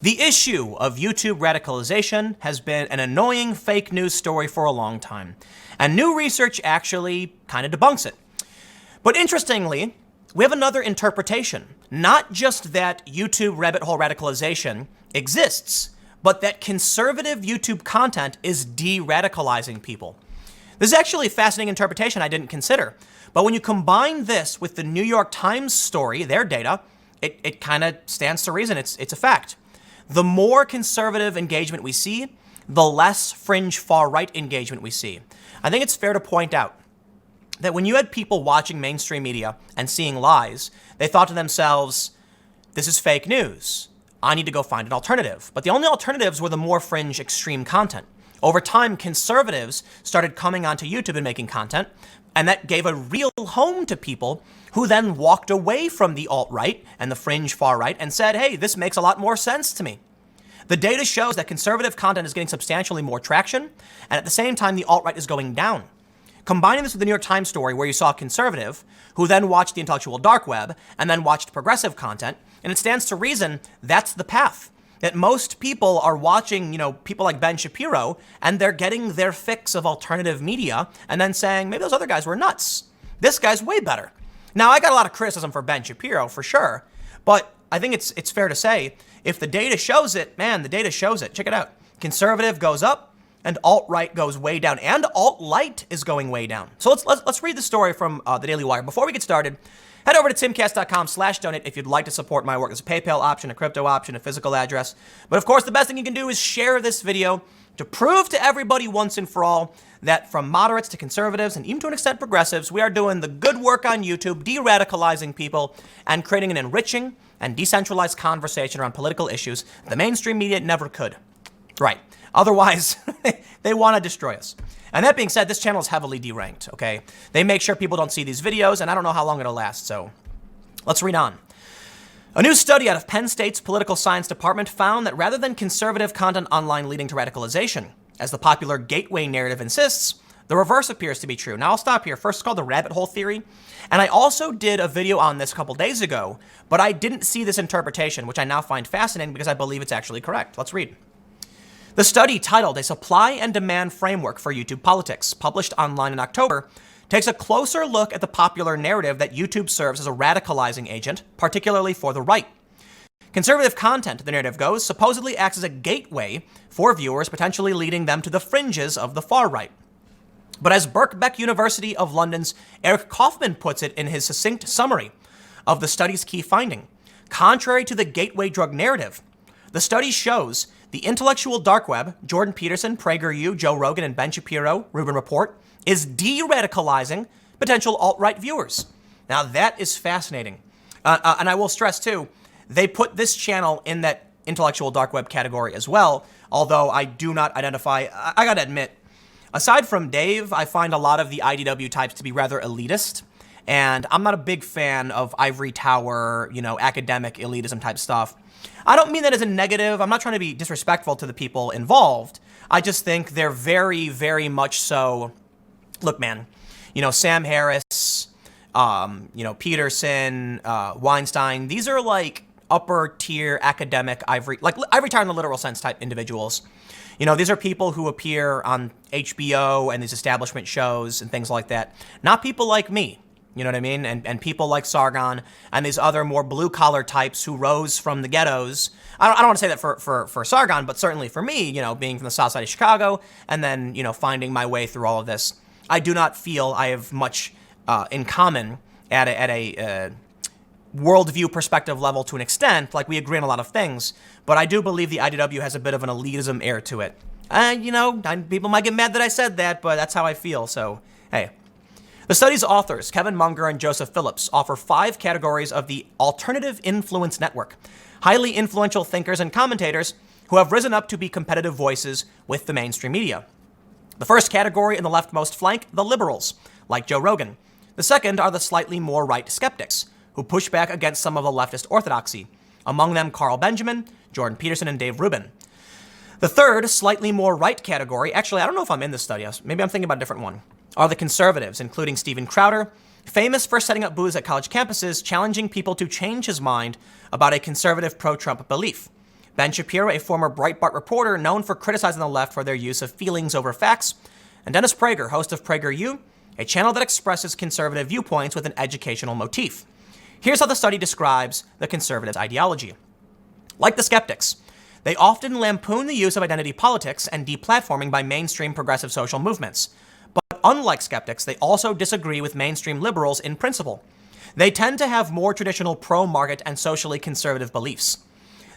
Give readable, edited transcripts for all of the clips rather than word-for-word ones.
The issue of YouTube radicalization has been an annoying fake news story for a long time, and new research actually kind of debunks it. But interestingly, we have another interpretation. Not just that YouTube rabbit hole radicalization exists, but that conservative YouTube content is de-radicalizing people. This is actually a fascinating interpretation I didn't consider. But when you combine this with the New York Times story, their data, it kind of stands to reason. It's a fact. The more conservative engagement we see, the less fringe far-right engagement we see. I think it's fair to point out that when you had people watching mainstream media and seeing lies, they thought to themselves, this is fake news. I need to go find an alternative. But the only alternatives were the more fringe extreme content. Over time, conservatives started coming onto YouTube and making content, and that gave a real home to people who then walked away from the alt-right and the fringe far-right and said, hey, this makes a lot more sense to me. The data shows that conservative content is getting substantially more traction, and at the same time, the alt-right is going down. Combining this with the New York Times story where you saw a conservative who then watched the intellectual dark web and then watched progressive content, and it stands to reason that's the path. That most people are watching, people like Ben Shapiro, and they're getting their fix of alternative media and then saying, maybe those other guys were nuts. This guy's way better. Now, I got a lot of criticism for Ben Shapiro, for sure, but I think it's fair to say, if the data shows it, man, the data shows it. Check it out. Conservative goes up, and alt-right goes way down, and alt-light is going way down. So let's read the story from the Daily Wire. Before we get started, head over to timcast.com/donate if you'd like to support my work. There's a PayPal option, a crypto option, a physical address. But of course, the best thing you can do is share this video to prove to everybody once and for all that from moderates to conservatives and even to an extent progressives, we are doing the good work on YouTube, de-radicalizing people and creating an enriching and decentralized conversation around political issues the mainstream media never could. Right. Otherwise, they want to destroy us. And that being said, this channel is heavily deranked, okay? They make sure people don't see these videos, and I don't know how long it'll last, so let's read on. A new study out of Penn State's political science department found that rather than conservative content online leading to radicalization, as the popular gateway narrative insists, the reverse appears to be true. Now, I'll stop here. First, it's called the rabbit hole theory. And I also did a video on this a couple days ago, but I didn't see this interpretation, which I now find fascinating because I believe it's actually correct. Let's read. The study, titled A Supply and Demand Framework for YouTube Politics, published online in October, takes a closer look at the popular narrative that YouTube serves as a radicalizing agent, particularly for the right. Conservative content, the narrative goes, supposedly acts as a gateway for viewers, potentially leading them to the fringes of the far right. But as Birkbeck University of London's Eric Kaufman puts it in his succinct summary of the study's key finding, contrary to the gateway drug narrative, the study shows the intellectual dark web, Jordan Peterson, PragerU, Joe Rogan, and Ben Shapiro, Rubin report, is de-radicalizing potential alt-right viewers. Now that is fascinating. And I will stress too, they put this channel in that intellectual dark web category as well, although I do not identify, I gotta admit, aside from Dave, I find a lot of the IDW types to be rather elitist, and I'm not a big fan of ivory tower, academic elitism type stuff. I don't mean that as a negative. I'm not trying to be disrespectful to the people involved. I just think they're very, very much so. Look, man, Sam Harris, Peterson, Weinstein, these are like upper tier academic ivory tower in the literal sense type individuals. These are people who appear on HBO and these establishment shows and things like that. Not people like me. You know what I mean? And people like Sargon and these other more blue-collar types who rose from the ghettos. I don't want to say that for Sargon, but certainly for me, being from the south side of Chicago and then, finding my way through all of this, I do not feel I have much in common at a worldview perspective level to an extent. Like, we agree on a lot of things, but I do believe the IDW has a bit of an elitism air to it. People might get mad that I said that, but that's how I feel, so hey. The study's authors, Kevin Munger and Joseph Phillips, offer 5 categories of the alternative influence network, highly influential thinkers and commentators who have risen up to be competitive voices with the mainstream media. The first category in the leftmost flank, the liberals, like Joe Rogan. The second are the slightly more right skeptics, who push back against some of the leftist orthodoxy, among them Carl Benjamin, Jordan Peterson, and Dave Rubin. The third, slightly more right category, actually, I don't know if I'm in this study, maybe I'm thinking about a different one, are the conservatives, including Steven Crowder, famous for setting up booths at college campuses, challenging people to change his mind about a conservative pro-Trump belief. Ben Shapiro, a former Breitbart reporter known for criticizing the left for their use of feelings over facts, and Dennis Prager, host of PragerU, a channel that expresses conservative viewpoints with an educational motif. Here's how the study describes the conservative ideology. Like the skeptics, they often lampoon the use of identity politics and deplatforming by mainstream progressive social movements. But unlike skeptics, they also disagree with mainstream liberals in principle. They tend to have more traditional pro-market and socially conservative beliefs.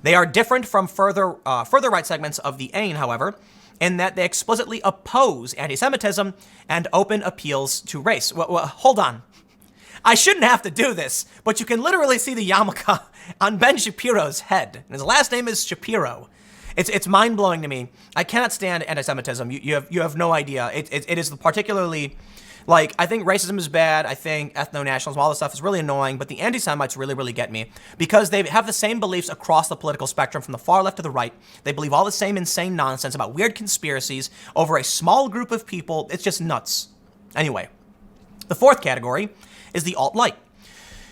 They are different from further right segments of the AIN, however, in that they explicitly oppose anti-Semitism and open appeals to race. Well, hold on. I shouldn't have to do this, but you can literally see the yarmulke on Ben Shapiro's head. And his last name is Shapiro. It's mind-blowing to me. I cannot stand anti-Semitism. You have no idea. It is particularly, like, I think racism is bad. I think ethno-nationalism, all this stuff is really annoying, but the anti-Semites really, really get me because they have the same beliefs across the political spectrum from the far left to the right. They believe all the same insane nonsense about weird conspiracies over a small group of people. It's just nuts. Anyway, the fourth category is the alt-right,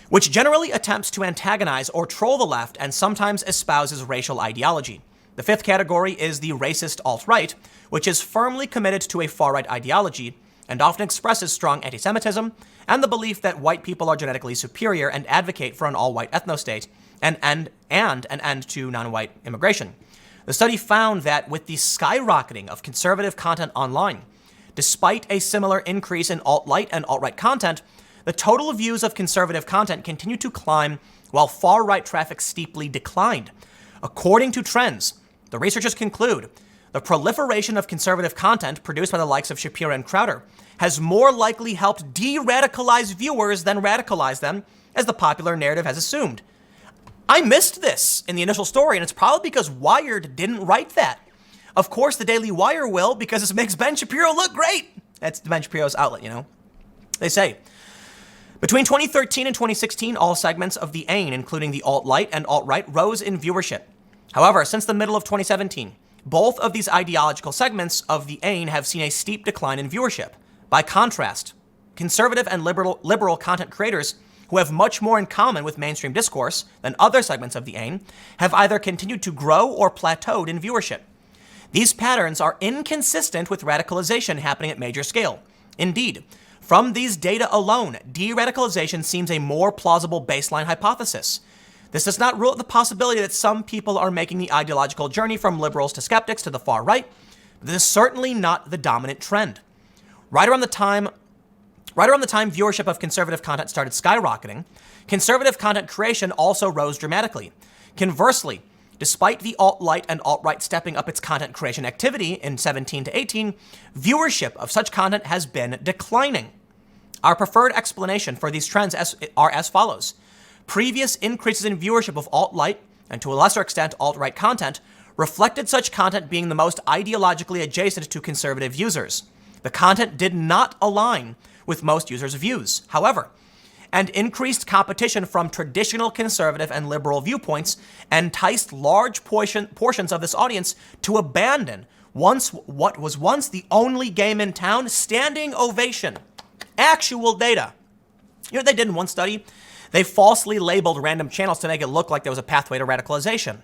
which generally attempts to antagonize or troll the left and sometimes espouses racial ideology. The fifth category is the racist alt-right, which is firmly committed to a far-right ideology and often expresses strong anti-Semitism and the belief that white people are genetically superior and advocate for an all-white ethno-state and an end to non-white immigration. The study found that with the skyrocketing of conservative content online, despite a similar increase in alt-right and alt-right content, the total views of conservative content continued to climb while far-right traffic steeply declined. According to trends, the researchers conclude the proliferation of conservative content produced by the likes of Shapiro and Crowder has more likely helped de-radicalize viewers than radicalize them, as the popular narrative has assumed. I missed this in the initial story, and it's probably because Wired didn't write that. Of course, the Daily Wire will, because this makes Ben Shapiro look great. That's Ben Shapiro's outlet, you know. They say, between 2013 and 2016, all segments of the AIN, including the alt-right and alt-right, rose in viewership. However, since the middle of 2017, both of these ideological segments of the AIN have seen a steep decline in viewership. By contrast, conservative and liberal content creators who have much more in common with mainstream discourse than other segments of the AIN have either continued to grow or plateaued in viewership. These patterns are inconsistent with radicalization happening at major scale. Indeed, from these data alone, de-radicalization seems a more plausible baseline hypothesis. This does not rule out the possibility that some people are making the ideological journey from liberals to skeptics to the far right, but this is certainly not the dominant trend. Right around the time viewership of conservative content started skyrocketing, conservative content creation also rose dramatically. Conversely, despite the alt-right and alt-right stepping up its content creation activity in 17 to 18, viewership of such content has been declining. Our preferred explanation for these trends are as follows. Previous increases in viewership of alt-right, and to a lesser extent alt-right content, reflected such content being the most ideologically adjacent to conservative users. The content did not align with most users' views, however, and increased competition from traditional conservative and liberal viewpoints enticed large portions of this audience to abandon what was once the only game in town, standing ovation. Actual data. You know what they did in one study? They falsely labeled random channels to make it look like there was a pathway to radicalization.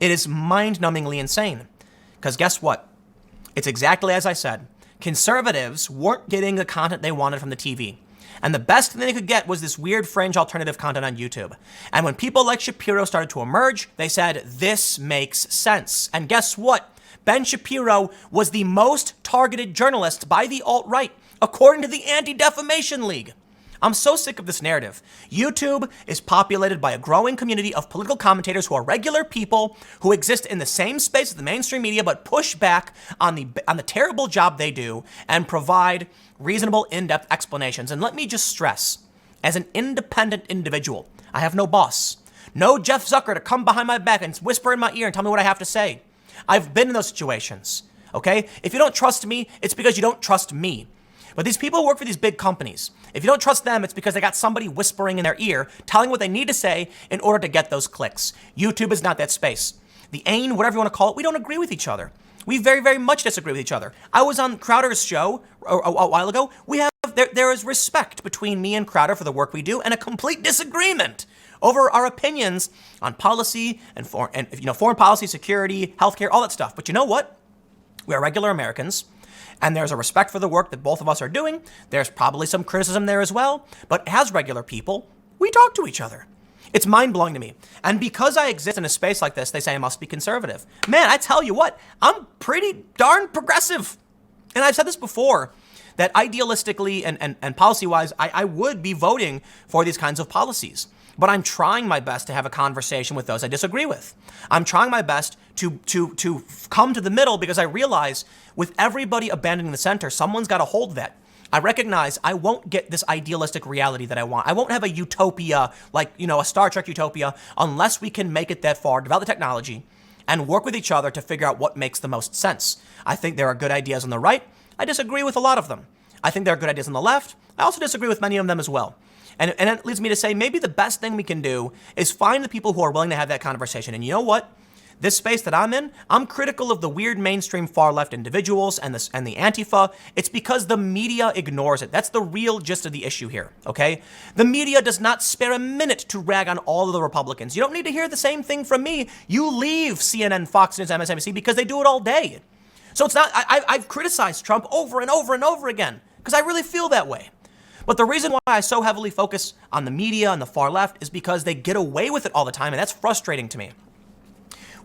It is mind-numbingly insane. Because guess what? It's exactly as I said. Conservatives weren't getting the content they wanted from the TV. And the best thing they could get was this weird fringe alternative content on YouTube. And when people like Shapiro started to emerge, they said, this makes sense. And guess what? Ben Shapiro was the most targeted journalist by the alt-right, according to the Anti-Defamation League. I'm so sick of this narrative. YouTube is populated by a growing community of political commentators who are regular people who exist in the same space as the mainstream media but push back on the terrible job they do and provide reasonable, in-depth explanations. And let me just stress, as an independent individual, I have no boss. No Jeff Zucker to come behind my back and whisper in my ear and tell me what I have to say. I've been in those situations, okay? If you don't trust me, it's because you don't trust me. But these people who work for these big companies, if you don't trust them, it's because they got somebody whispering in their ear, telling what they need to say in order to get those clicks. YouTube is not that space. The AIN, whatever you want to call it, we don't agree with each other. We very, very much disagree with each other. I was on Crowder's show a while ago. There is respect between me and Crowder for the work we do and a complete disagreement over our opinions on policy and foreign policy, security, healthcare, all that stuff. But you know what? We are regular Americans, and there's a respect for the work that both of us are doing. There's probably some criticism there as well. But as regular people, we talk to each other. It's mind-blowing to me. And because I exist in a space like this, they say I must be conservative. Man, I tell you what, I'm pretty darn progressive. And I've said this before, that idealistically and policy-wise, I would be voting for these kinds of policies. But I'm trying my best to have a conversation with those I disagree with. I'm trying my best to come to the middle, because I realize with everybody abandoning the center, someone's got to hold that. I recognize I won't get this idealistic reality that I want. I won't have a utopia, like, a Star Trek utopia, unless we can make it that far, develop the technology, and work with each other to figure out what makes the most sense. I think there are good ideas on the right. I disagree with a lot of them. I think there are good ideas on the left. I also disagree with many of them as well. And it leads me to say maybe the best thing we can do is find the people who are willing to have that conversation. And you know what? This space that I'm in, I'm critical of the weird mainstream far left individuals and the Antifa. It's because the media ignores it. That's the real gist of the issue here, okay? The media does not spare a minute to rag on all of the Republicans. You don't need to hear the same thing from me. You leave CNN, Fox News, MSNBC, because they do it all day. So it's not, I've criticized Trump over and over and over again, because I really feel that way. But the reason why I so heavily focus on the media and the far left is because they get away with it all the time, and that's frustrating to me.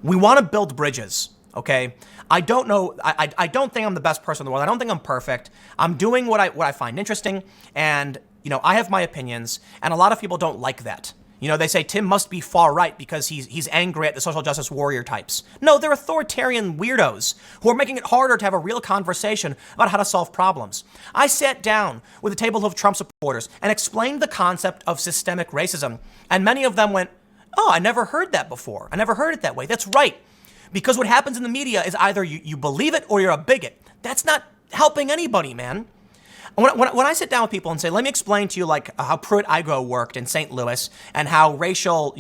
We want to build bridges, okay? I don't know, I don't think I'm the best person in the world. I don't think I'm perfect. I'm doing what I find interesting, and, I have my opinions, and a lot of people don't like that. They say Tim must be far right because he's angry at the social justice warrior types. No, they're authoritarian weirdos who are making it harder to have a real conversation about how to solve problems. I sat down with a table of Trump supporters and explained the concept of systemic racism, and many of them went, "Oh, I never heard that before. I never heard it that way." That's right. Because what happens in the media is either you believe it or you're a bigot. That's not helping anybody, man. When I sit down with people and say, let me explain to you how Pruitt-Igoe worked in St. Louis and how racial,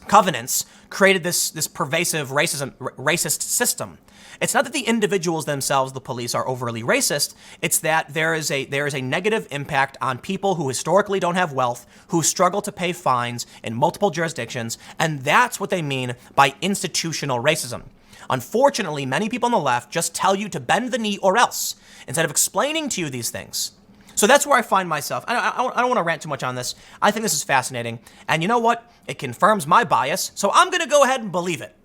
covenants created this pervasive racist system. It's not that the individuals themselves, the police, are overly racist. It's that there is a negative impact on people who historically don't have wealth, who struggle to pay fines in multiple jurisdictions, and that's what they mean by institutional racism. Unfortunately, many people on the left just tell you to bend the knee or else, instead of explaining to you these things. So that's where I find myself. I don't want to rant too much on this. I think this is fascinating. And you know what? It confirms my bias, so I'm going to go ahead and believe it.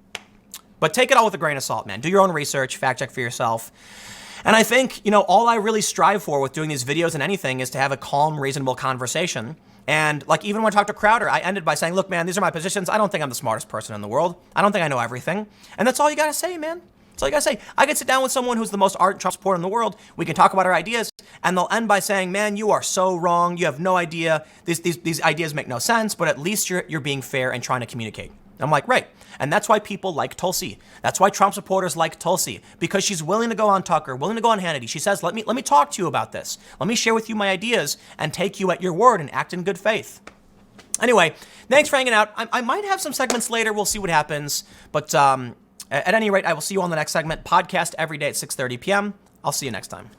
But take it all with a grain of salt, man. Do your own research, fact check for yourself. And I think, all I really strive for with doing these videos and anything is to have a calm, reasonable conversation. And even when I talked to Crowder, I ended by saying, look, man, these are my positions. I don't think I'm the smartest person in the world. I don't think I know everything. And that's all you got to say, man. That's all you got to say. I could sit down with someone who's the most ardent Trump supporter in the world. We can talk about our ideas, and they'll end by saying, man, you are so wrong. You have no idea. These ideas make no sense, but at least you're being fair and trying to communicate. I'm like, right. And that's why people like Tulsi. That's why Trump supporters like Tulsi, because she's willing to go on Tucker, willing to go on Hannity. She says, let me talk to you about this. Let me share with you my ideas and take you at your word and act in good faith. Anyway, thanks for hanging out. I might have some segments later. We'll see what happens. But at any rate, I will see you on the next segment. Podcast every day at 6:30 p.m. I'll see you next time.